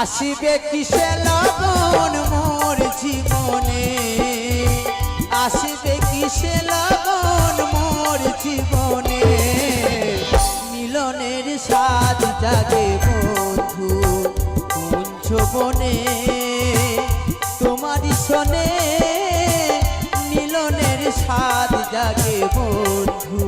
আসিবে কিসে লগন মোর জীবনে, আসিবে কিসে লগন মোর জীবনে, মিলনের স্বাদ জাগে বন্ধু কুঞ্জ বনে, তোমারই শোনে মিলনের স্বাদ জাগে বন্ধু।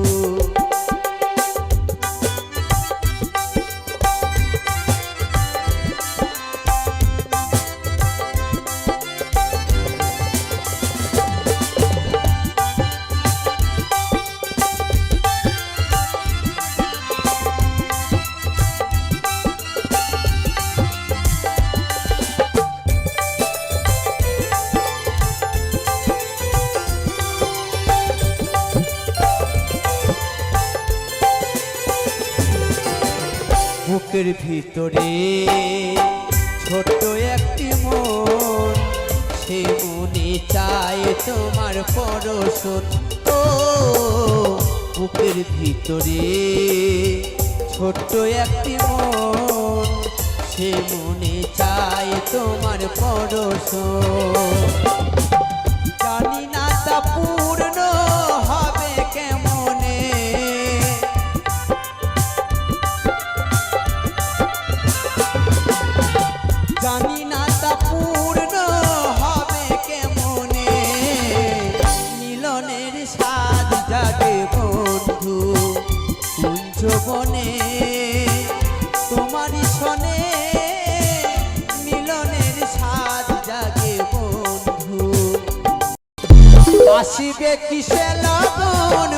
বুকের ভিতরে ছোট্ট একটি মন, সে মনে চায় তোমার পরশন। ও বুকের ভিতরে ছোট্ট একটি মন, সে মনে চায় তোমার পরশন। জানি না তা পূর্ণ হবে কেমনে, জানি না তা পূর্ণ হবে কেমনে, মিলনের স্বাদ জাগে বন্ধু কুঞ্জ বনে, তোমারই শোনে মিলনের স্বাদ জাগে বন্ধু। আসিবে কিসে লগন